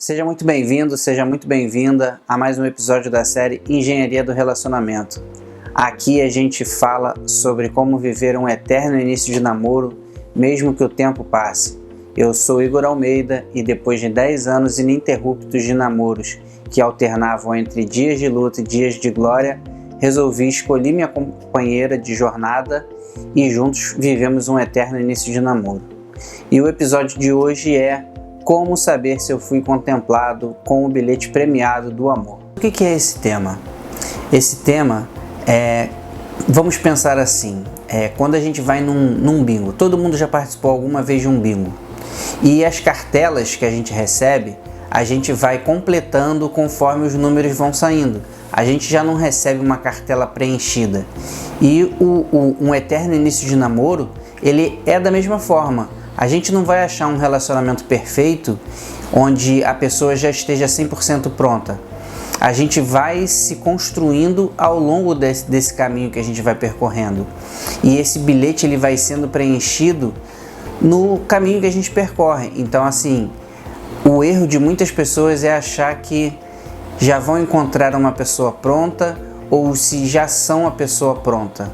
Seja muito bem-vindo, seja muito bem-vinda a mais um episódio da série Engenharia do Relacionamento. Aqui a gente fala sobre como viver um eterno início de namoro, mesmo que o tempo passe. Eu sou Igor Almeida e depois de 10 anos ininterruptos de namoros que alternavam entre dias de luta e dias de glória, resolvi escolher minha companheira de jornada e juntos vivemos um eterno início de namoro. E o episódio de hoje é como saber se eu fui contemplado com o bilhete premiado do amor. O que é esse tema? Esse tema vamos pensar assim, quando a gente vai num bingo. Todo mundo já participou alguma vez de um bingo. E as cartelas que a gente recebe, a gente vai completando conforme os números vão saindo. A gente já não recebe uma cartela preenchida. E um eterno início de namoro, ele é da mesma forma. A gente não vai achar um relacionamento perfeito onde a pessoa já esteja 100% pronta. A gente vai se construindo ao longo desse caminho que a gente vai percorrendo. E esse bilhete ele vai sendo preenchido no caminho que a gente percorre. Então, assim, o erro de muitas pessoas é achar que já vão encontrar uma pessoa pronta ou se já são a pessoa pronta.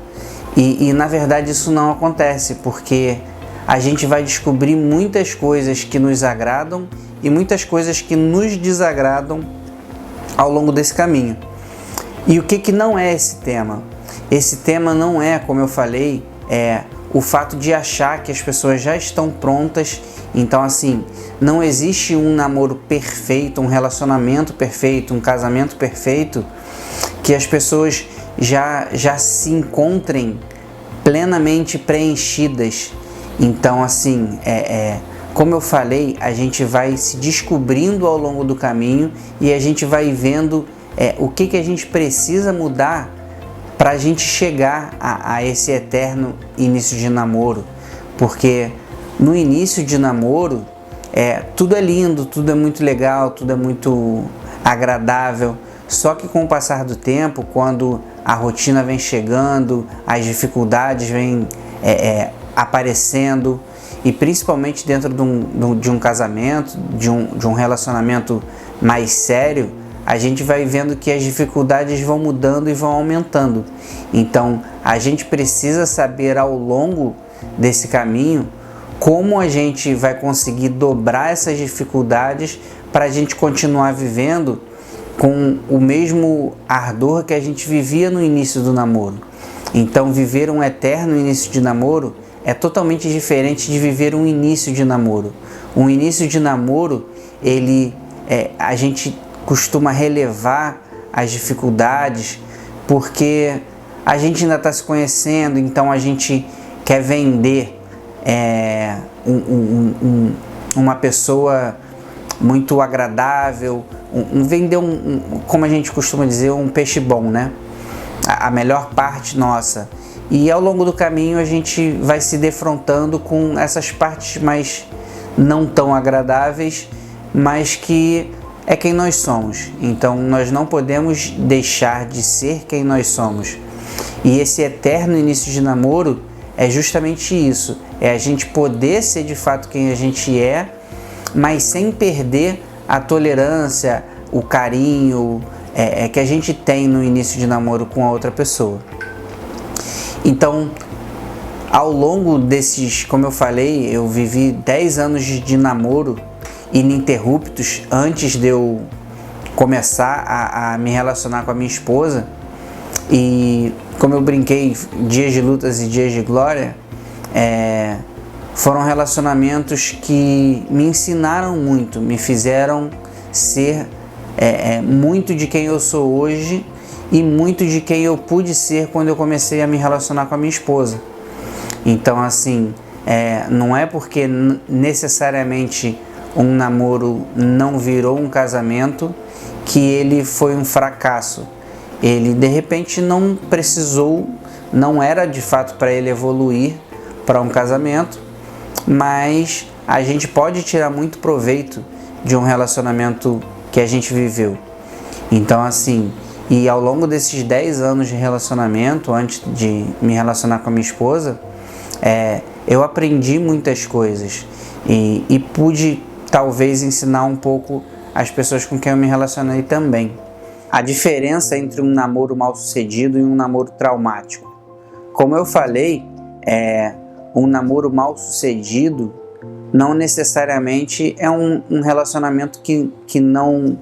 E na verdade isso não acontece, porque a gente vai descobrir muitas coisas que nos agradam e muitas coisas que nos desagradam ao longo desse caminho. E o que não é esse tema? Esse tema não é, como eu falei, o fato de achar que as pessoas já estão prontas. Então, assim, não existe um namoro perfeito, um relacionamento perfeito, um casamento perfeito, que as pessoas já se encontrem plenamente preenchidas. Então, assim, como eu falei, a gente vai se descobrindo ao longo do caminho e a gente vai vendo o que a gente precisa mudar para a gente chegar a esse eterno início de namoro. Porque no início de namoro, tudo é lindo, tudo é muito legal, tudo é muito agradável. Só que com o passar do tempo, quando a rotina vem chegando, as dificuldades vêm aparecendo, e principalmente dentro de um casamento, de um relacionamento mais sério, a gente vai vendo que as dificuldades vão mudando e vão aumentando. Então a gente precisa saber ao longo desse caminho como a gente vai conseguir dobrar essas dificuldades para a gente continuar vivendo com o mesmo ardor que a gente vivia no início do namoro. Então viver um eterno início de namoro é totalmente diferente de viver um início de namoro. Um início de namoro, a gente costuma relevar as dificuldades porque a gente ainda está se conhecendo, então a gente quer vender uma pessoa muito agradável, vender como a gente costuma dizer, um peixe bom, né? A melhor parte nossa. E ao longo do caminho a gente vai se defrontando com essas partes mais não tão agradáveis, mas que é quem nós somos. Então nós não podemos deixar de ser quem nós somos. E esse eterno início de namoro é justamente isso. É a gente poder ser de fato quem a gente é, mas sem perder a tolerância, o carinho que a gente tem no início de namoro com a outra pessoa. Então, ao longo desses, como eu falei, eu vivi 10 anos de namoro ininterruptos antes de eu começar a me relacionar com a minha esposa. E como eu brinquei, dias de lutas e dias de glória, foram relacionamentos que me ensinaram muito, me fizeram ser muito de quem eu sou hoje e muito de quem eu pude ser quando eu comecei a me relacionar com a minha esposa. Então, assim, não é porque necessariamente um namoro não virou um casamento que ele foi um fracasso. Ele, de repente, não precisou, não era de fato para ele evoluir para um casamento, mas a gente pode tirar muito proveito de um relacionamento que a gente viveu. Então, assim, e ao longo desses 10 anos de relacionamento, antes de me relacionar com a minha esposa, eu aprendi muitas coisas e pude talvez ensinar um pouco as pessoas com quem eu me relacionei também. A diferença entre um namoro mal sucedido e um namoro traumático. Como eu falei, um namoro mal sucedido não necessariamente é um relacionamento que não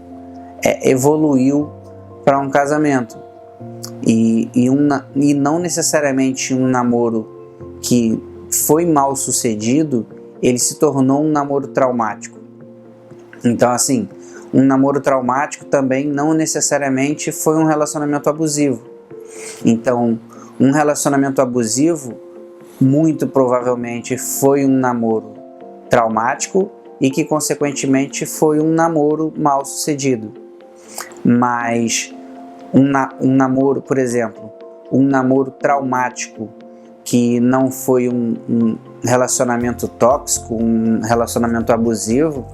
evoluiu para um casamento. E não necessariamente um namoro que foi mal sucedido, ele se tornou um namoro traumático. Então, assim, um namoro traumático também não necessariamente foi um relacionamento abusivo. Então, um relacionamento abusivo muito provavelmente foi um namoro traumático e que, consequentemente, foi um namoro mal sucedido. Mas um namoro, por exemplo, um namoro traumático que não foi um relacionamento tóxico, um relacionamento abusivo,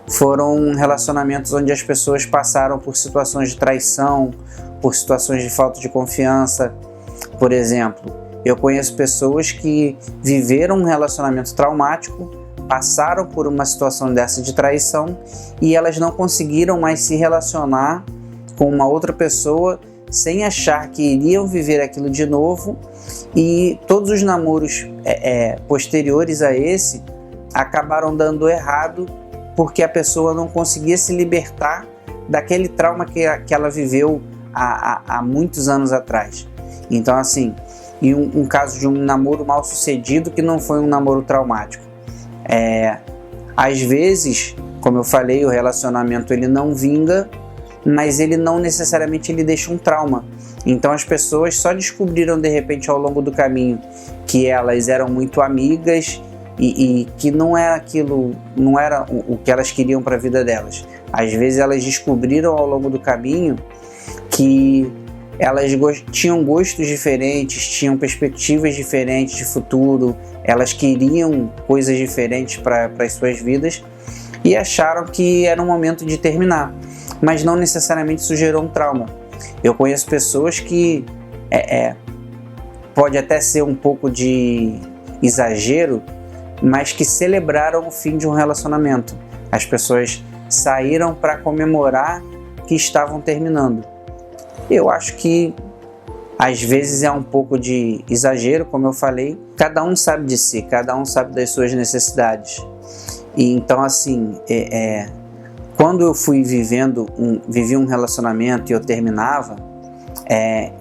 foram relacionamentos onde as pessoas passaram por situações de traição, por situações de falta de confiança. Por exemplo, eu conheço pessoas que viveram um relacionamento traumático, passaram por uma situação dessa de traição e elas não conseguiram mais se relacionar com uma outra pessoa sem achar que iriam viver aquilo de novo, e todos os namoros posteriores a esse acabaram dando errado porque a pessoa não conseguia se libertar daquele trauma que ela viveu há muitos anos atrás. Então, assim, e um caso de um namoro mal sucedido que não foi um namoro traumático. Às vezes, como eu falei, o relacionamento ele não vinga, mas ele não necessariamente ele deixa um trauma. Então as pessoas só descobriram de repente ao longo do caminho que elas eram muito amigas e que não era aquilo, não era o que elas queriam para a vida delas. Às vezes elas descobriram ao longo do caminho que elas tinham gostos diferentes, tinham perspectivas diferentes de futuro, elas queriam coisas diferentes para as suas vidas e acharam que era um momento de terminar, mas não necessariamente isso gerou um trauma. Eu conheço pessoas que pode até ser um pouco de exagero, mas que celebraram o fim de um relacionamento. As pessoas saíram para comemorar que estavam terminando. Eu acho que às vezes é um pouco de exagero, como eu falei. Cada um sabe de si, cada um sabe das suas necessidades. E então, assim, quando eu vivi um relacionamento e eu terminava,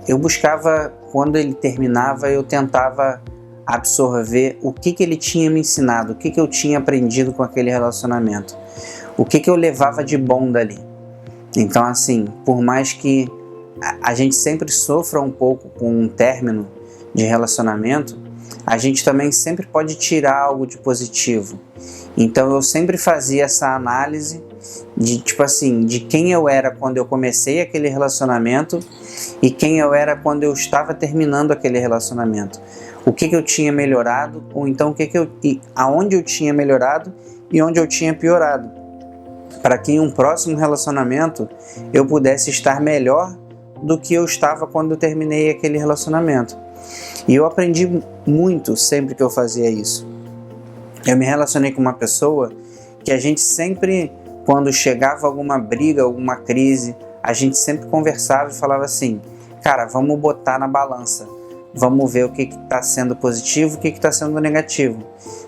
eu buscava, quando ele terminava, eu tentava absorver o que ele tinha me ensinado, o que eu tinha aprendido com aquele relacionamento, o que eu levava de bom dali. Então, assim, por mais que a gente sempre sofra um pouco com um término de relacionamento, a gente também sempre pode tirar algo de positivo. Então eu sempre fazia essa análise de quem eu era quando eu comecei aquele relacionamento e quem eu era quando eu estava terminando aquele relacionamento. O que eu tinha melhorado, ou então aonde eu tinha melhorado e onde eu tinha piorado, para que em um próximo relacionamento eu pudesse estar melhor do que eu estava quando eu terminei aquele relacionamento. E eu aprendi muito sempre que eu fazia isso. Eu me relacionei com uma pessoa que a gente sempre, quando chegava alguma briga, alguma crise, a gente sempre conversava e falava assim: cara, vamos botar na balança, vamos ver o que está sendo positivo e o que está sendo negativo.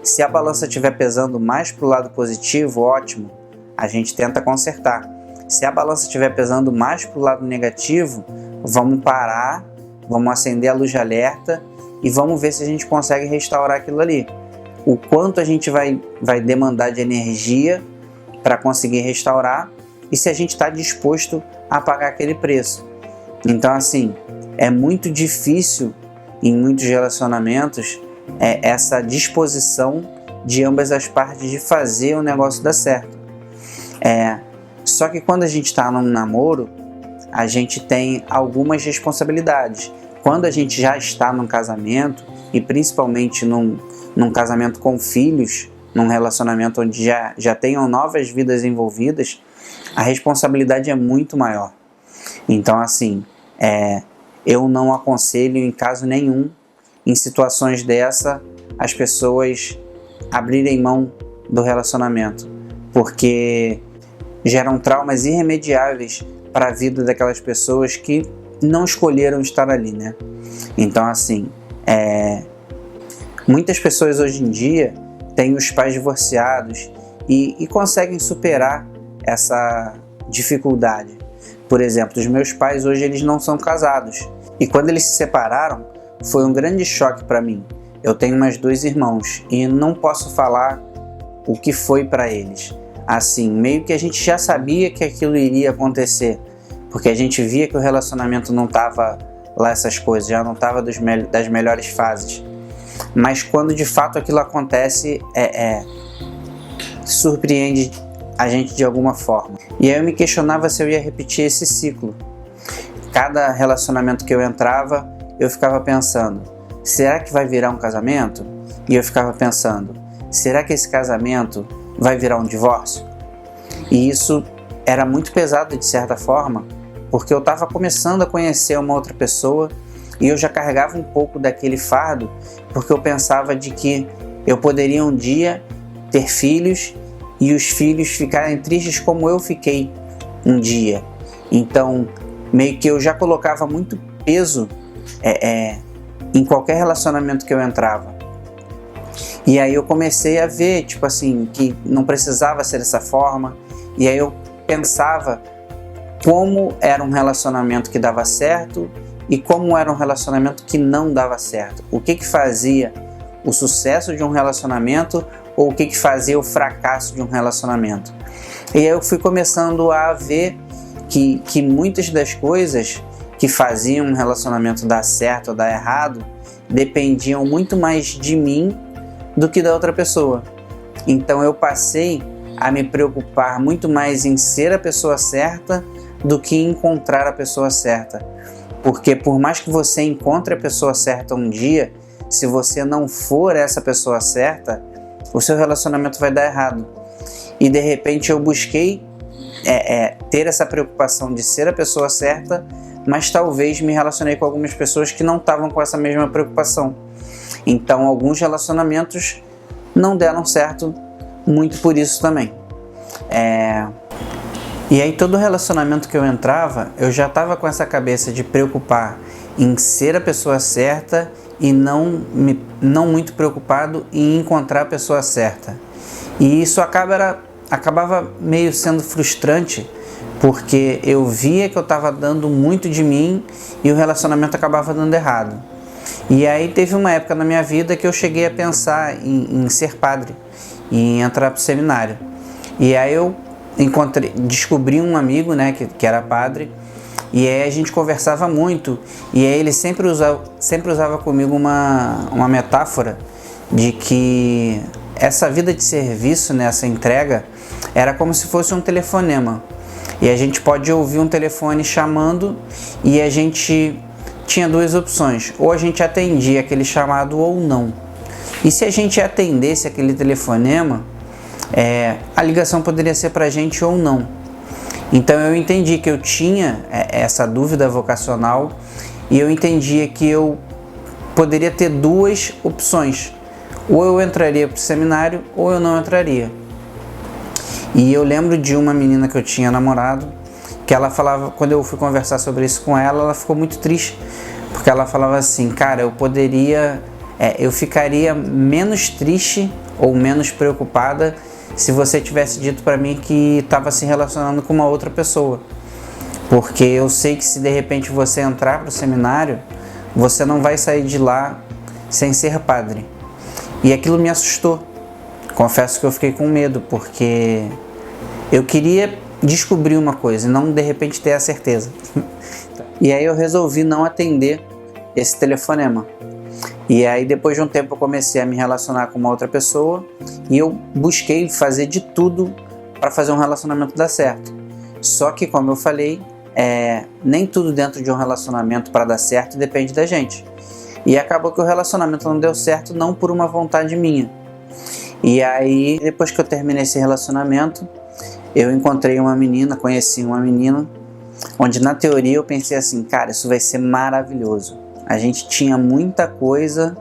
Se a balança estiver pesando mais para o lado positivo, ótimo, a gente tenta consertar. Se a balança estiver pesando mais para o lado negativo, vamos parar, vamos acender a luz de alerta e vamos ver se a gente consegue restaurar aquilo ali. O quanto a gente vai demandar de energia para conseguir restaurar e se a gente está disposto a pagar aquele preço. Então, assim, é muito difícil em muitos relacionamentos essa disposição de ambas as partes de fazer o negócio dar certo. Só que quando a gente está num namoro, a gente tem algumas responsabilidades. Quando a gente já está num casamento, e principalmente num casamento com filhos, num relacionamento onde já tenham novas vidas envolvidas, a responsabilidade é muito maior. Então, assim, eu não aconselho em caso nenhum, em situações dessa, as pessoas abrirem mão do relacionamento, porque geram traumas irremediáveis para a vida daquelas pessoas que não escolheram estar ali, né? Então, assim, muitas pessoas hoje em dia têm os pais divorciados e conseguem superar essa dificuldade. Por exemplo, os meus pais hoje eles não são casados e quando eles se separaram foi um grande choque para mim. Eu tenho mais 2 irmãos e não posso falar o que foi para eles. Assim, meio que a gente já sabia que aquilo iria acontecer, porque a gente via que o relacionamento não estava lá essas coisas, já não estava das melhores fases. Mas quando de fato aquilo acontece, surpreende a gente de alguma forma. E aí eu me questionava se eu ia repetir esse ciclo. Cada relacionamento que eu entrava, eu ficava pensando, será que vai virar um casamento? E eu ficava pensando, será que esse casamento vai virar um divórcio? E isso era muito pesado de certa forma, porque eu estava começando a conhecer uma outra pessoa e eu já carregava um pouco daquele fardo, porque eu pensava de que eu poderia um dia ter filhos e os filhos ficarem tristes como eu fiquei um dia. Então, meio que eu já colocava muito peso em qualquer relacionamento que eu entrava. E aí eu comecei a ver, tipo assim, que não precisava ser dessa forma. E aí eu pensava como era um relacionamento que dava certo e como era um relacionamento que não dava certo. O que fazia o sucesso de um relacionamento ou o que fazia o fracasso de um relacionamento. E aí eu fui começando a ver que muitas das coisas que faziam um relacionamento dar certo ou dar errado dependiam muito mais de mim do que da outra pessoa. Então eu passei a me preocupar muito mais em ser a pessoa certa do que encontrar a pessoa certa. Porque por mais que você encontre a pessoa certa um dia, se você não for essa pessoa certa, o seu relacionamento vai dar errado. E de repente eu busquei ter essa preocupação de ser a pessoa certa, mas talvez me relacionei com algumas pessoas que não estavam com essa mesma preocupação. Então alguns relacionamentos não deram certo muito por isso também. E aí todo relacionamento que eu entrava, eu já estava com essa cabeça de preocupar em ser a pessoa certa e não muito preocupado em encontrar a pessoa certa. E isso acabava meio sendo frustrante, porque eu via que eu estava dando muito de mim e o relacionamento acabava dando errado. E aí teve uma época na minha vida que eu cheguei a pensar em ser padre e em entrar para o seminário. E aí eu descobri um amigo, né, que era padre, e aí a gente conversava muito, e aí ele sempre usava comigo uma metáfora de que essa vida de serviço, né, essa entrega, era como se fosse um telefonema. E a gente pode ouvir um telefone chamando e a gente tinha 2 opções, ou a gente atendia aquele chamado ou não. E se a gente atendesse aquele telefonema, a ligação poderia ser para a gente ou não. Então eu entendi que eu tinha essa dúvida vocacional e eu entendia que eu poderia ter 2 opções. Ou eu entraria para o seminário ou eu não entraria. E eu lembro de uma menina que eu tinha namorado, que ela falava, quando eu fui conversar sobre isso com ela, ela ficou muito triste, porque ela falava assim, cara, eu ficaria menos triste ou menos preocupada se você tivesse dito para mim que estava se relacionando com uma outra pessoa. Porque eu sei que se de repente você entrar para o seminário, você não vai sair de lá sem ser padre. E aquilo me assustou. Confesso que eu fiquei com medo, porque eu queria descobrir uma coisa e não de repente ter a certeza. E aí eu resolvi não atender esse telefonema. E aí depois de um tempo eu comecei a me relacionar com uma outra pessoa e eu busquei fazer de tudo para fazer um relacionamento dar certo. Só que, como eu falei, nem tudo dentro de um relacionamento para dar certo depende da gente. E acabou que o relacionamento não deu certo não por uma vontade minha. E aí, depois que eu terminei esse relacionamento, eu encontrei uma menina, conheci uma menina, onde na teoria eu pensei assim, cara, isso vai ser maravilhoso. A gente tinha muita coisa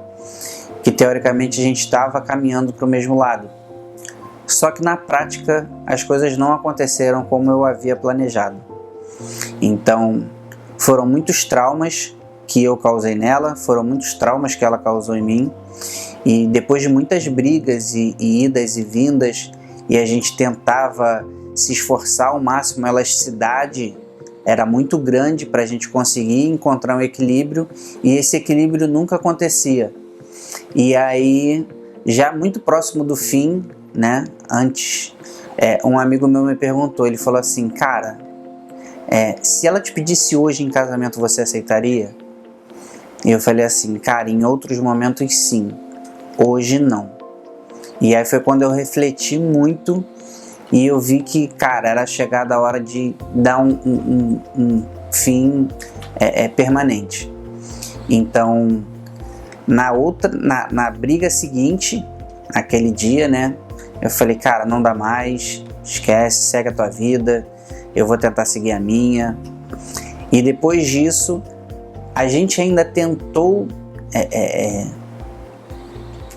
que teoricamente a gente estava caminhando para o mesmo lado. Só que na prática as coisas não aconteceram como eu havia planejado. Então foram muitos traumas que eu causei nela, foram muitos traumas que ela causou em mim, e depois de muitas brigas e idas e vindas, e a gente tentava se esforçar ao máximo, a elasticidade era muito grande para a gente conseguir encontrar um equilíbrio, e esse equilíbrio nunca acontecia. E aí, já muito próximo do fim, né, antes, um amigo meu me perguntou, ele falou assim, cara, se ela te pedisse hoje em casamento, você aceitaria? E eu falei assim, cara, em outros momentos sim, hoje não. E aí foi quando eu refleti muito e eu vi que, cara, era chegada a hora de dar um fim permanente. Então, na briga seguinte, aquele dia, né, eu falei, cara, não dá mais, esquece, segue a tua vida, eu vou tentar seguir a minha. E depois disso, a gente ainda tentou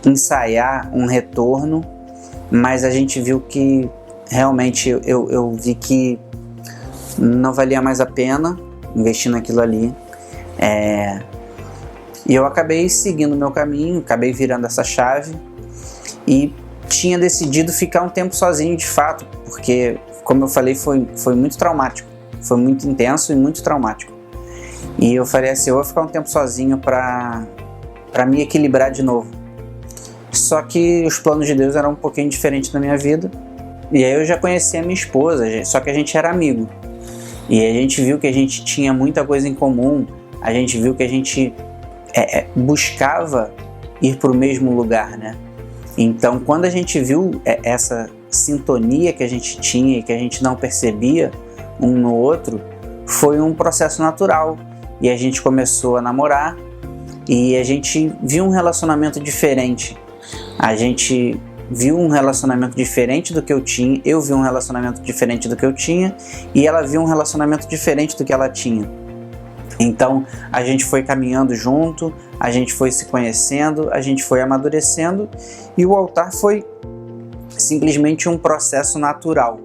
ensaiar um retorno, mas a gente viu que realmente eu vi que não valia mais a pena investir naquilo ali. E eu acabei seguindo o meu caminho, acabei virando essa chave e tinha decidido ficar um tempo sozinho de fato, porque, como eu falei, foi muito traumático, foi muito intenso e muito traumático. E eu falei assim, eu vou ficar um tempo sozinho para me equilibrar de novo. Só que os planos de Deus eram um pouquinho diferentes na minha vida. E aí eu já conheci a minha esposa, só que a gente era amigo. E a gente viu que a gente tinha muita coisa em comum, a gente viu que a gente buscava ir para o mesmo lugar, né? Então, quando a gente viu essa sintonia que a gente tinha e que a gente não percebia um no outro, foi um processo natural. E a gente começou a namorar e a gente viu um relacionamento diferente. A gente viu um relacionamento diferente do que eu tinha, eu vi um relacionamento diferente do que eu tinha e ela viu um relacionamento diferente do que ela tinha. Então a gente foi caminhando junto, a gente foi se conhecendo, a gente foi amadurecendo e o altar foi simplesmente um processo natural.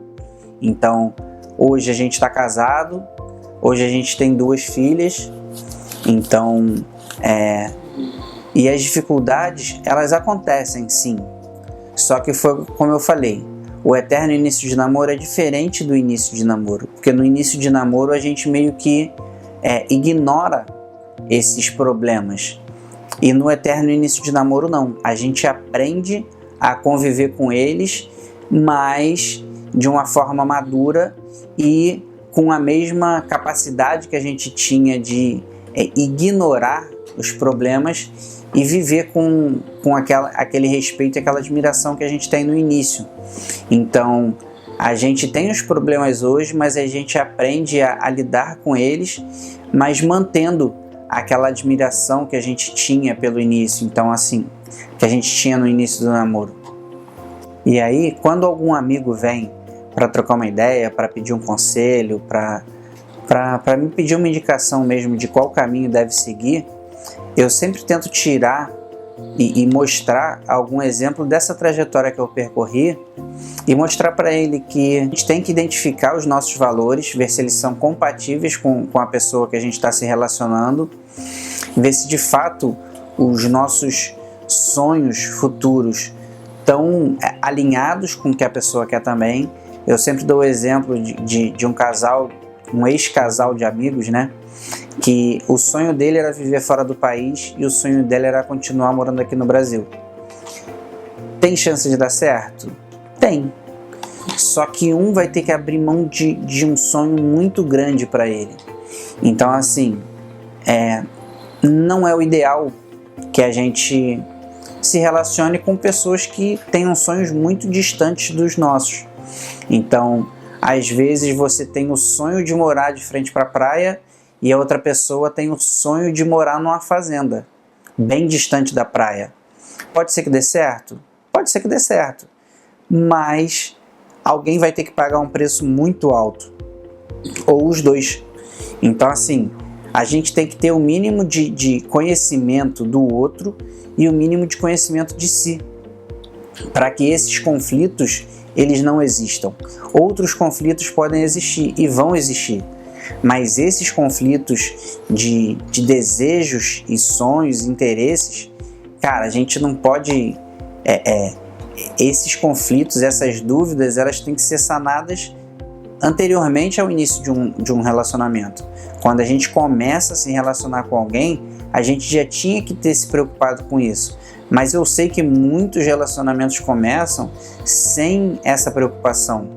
Então hoje a gente está casado, hoje a gente tem 2 filhas, então e as dificuldades elas acontecem sim, só que foi como eu falei, o eterno início de namoro é diferente do início de namoro, porque no início de namoro a gente meio que ignora esses problemas, e no eterno início de namoro não, a gente aprende a conviver com eles, mas de uma forma madura e com a mesma capacidade que a gente tinha de ignorar os problemas e viver com aquele respeito e aquela admiração que a gente tem no início. Então, a gente tem os problemas hoje, mas a gente aprende a lidar com eles, mas mantendo aquela admiração que a gente tinha pelo início, então assim, que a gente tinha no início do namoro. E aí, quando algum amigo vem para trocar uma ideia, para pedir um conselho, para me pedir uma indicação mesmo de qual caminho deve seguir, eu sempre tento tirar e mostrar algum exemplo dessa trajetória que eu percorri e mostrar para ele que a gente tem que identificar os nossos valores, ver se eles são compatíveis com a pessoa que a gente está se relacionando, ver se de fato os nossos sonhos futuros estão alinhados com o que a pessoa quer também. Eu sempre dou o exemplo de um casal, um ex-casal de amigos, né? Que o sonho dele era viver fora do país e o sonho dela era continuar morando aqui no Brasil. Tem chance de dar certo? Tem. Só que um vai ter que abrir mão de um sonho muito grande para ele. Então, assim, não é o ideal que a gente se relacione com pessoas que tenham sonhos muito distantes dos nossos. Então, às vezes você tem o sonho de morar de frente para a praia e a outra pessoa tem o sonho de morar numa fazenda, bem distante da praia. Pode ser que dê certo? Pode ser que dê certo, mas alguém vai ter que pagar um preço muito alto, ou os dois. Então, assim, a gente tem que ter o mínimo de conhecimento do outro e o mínimo de conhecimento de si. para que esses conflitos eles não existam. Outros conflitos podem existir e vão existir, mas esses conflitos de desejos e sonhos, interesses, cara, a gente não pode... esses conflitos, essas dúvidas, elas têm que ser sanadas anteriormente ao início de um relacionamento. Quando a gente começa a se relacionar com alguém, a gente já tinha que ter se preocupado com isso. Mas eu sei que muitos relacionamentos começam sem essa preocupação.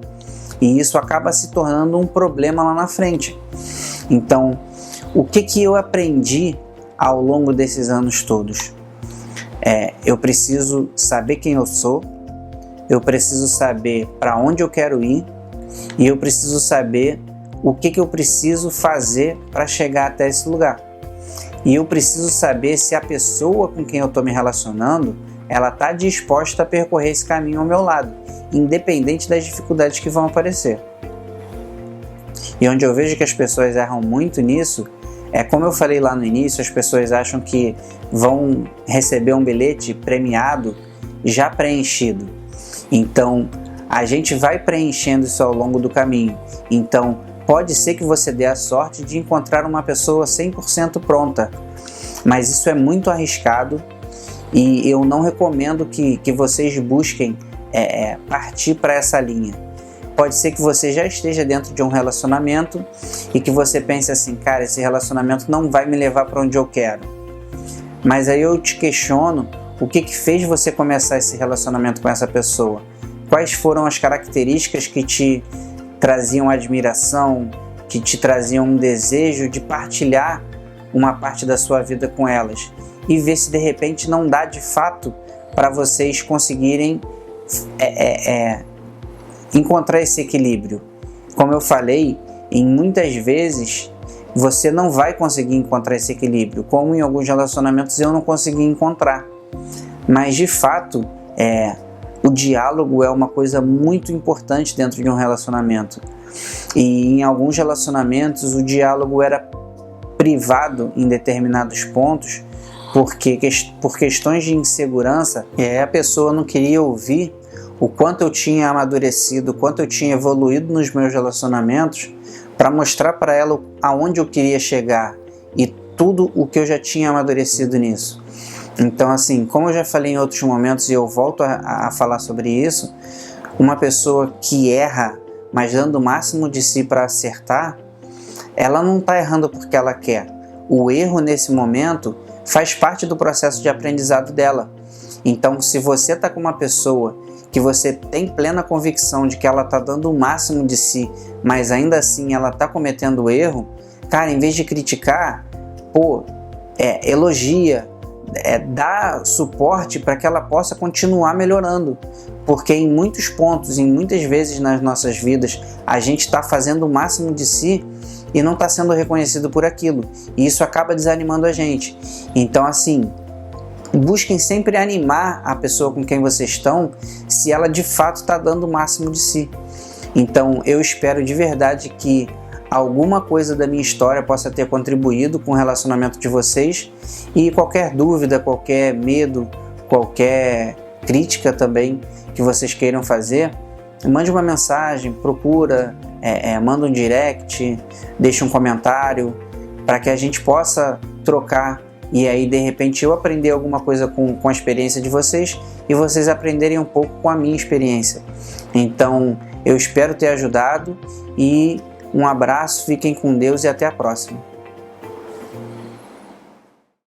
E isso acaba se tornando um problema lá na frente. Então, o que eu aprendi ao longo desses anos todos? Eu preciso saber quem eu sou, eu preciso saber para onde eu quero ir e eu preciso saber o que eu preciso fazer para chegar até esse lugar. E eu preciso saber se a pessoa com quem eu estou me relacionando, ela está disposta a percorrer esse caminho ao meu lado, independente das dificuldades que vão aparecer. E onde eu vejo que as pessoas erram muito nisso, como eu falei lá no início, as pessoas acham que vão receber um bilhete premiado já preenchido. Então, a gente vai preenchendo isso ao longo do caminho. Então, pode ser que você dê a sorte de encontrar uma pessoa 100% pronta, mas isso é muito arriscado e eu não recomendo que vocês busquem partir para essa linha. Pode ser que você já esteja dentro de um relacionamento e que você pense assim, cara, esse relacionamento não vai me levar para onde eu quero. Mas aí eu te questiono, o que fez você começar esse relacionamento com essa pessoa? Quais foram as características que te traziam admiração, que te traziam um desejo de partilhar uma parte da sua vida com elas? E ver se de repente não dá de fato para vocês conseguirem encontrar esse equilíbrio. Como eu falei, em muitas vezes você não vai conseguir encontrar esse equilíbrio, como em alguns relacionamentos eu não consegui encontrar. Mas de fato, o diálogo é uma coisa muito importante dentro de um relacionamento. E em alguns relacionamentos o diálogo era privado em determinados pontos, porque por questões de insegurança, a pessoa não queria ouvir o quanto eu tinha amadurecido, o quanto eu tinha evoluído nos meus relacionamentos, para mostrar para ela aonde eu queria chegar e tudo o que eu já tinha amadurecido nisso. Então, assim, como eu já falei em outros momentos e eu volto a falar sobre isso, uma pessoa que erra, mas dando o máximo de si para acertar, ela não está errando porque ela quer. O erro nesse momento faz parte do processo de aprendizado dela. Então, se você está com uma pessoa que você tem plena convicção de que ela está dando o máximo de si, mas ainda assim ela está cometendo erro, cara, em vez de criticar, elogia, dá suporte para que ela possa continuar melhorando. Porque em muitos pontos, em muitas vezes nas nossas vidas, a gente está fazendo o máximo de si e não está sendo reconhecido por aquilo. E isso acaba desanimando a gente. Então, assim, busquem sempre animar a pessoa com quem vocês estão, se ela de fato está dando o máximo de si. Então, eu espero de verdade que alguma coisa da minha história possa ter contribuído com o relacionamento de vocês, e qualquer dúvida, qualquer medo, qualquer crítica também que vocês queiram fazer, mande uma mensagem, procura, manda um direct, deixa um comentário, para que a gente possa trocar. E aí, de repente, eu aprender alguma coisa com a experiência de vocês e vocês aprenderem um pouco com a minha experiência. Então, eu espero ter ajudado e um abraço, fiquem com Deus e até a próxima.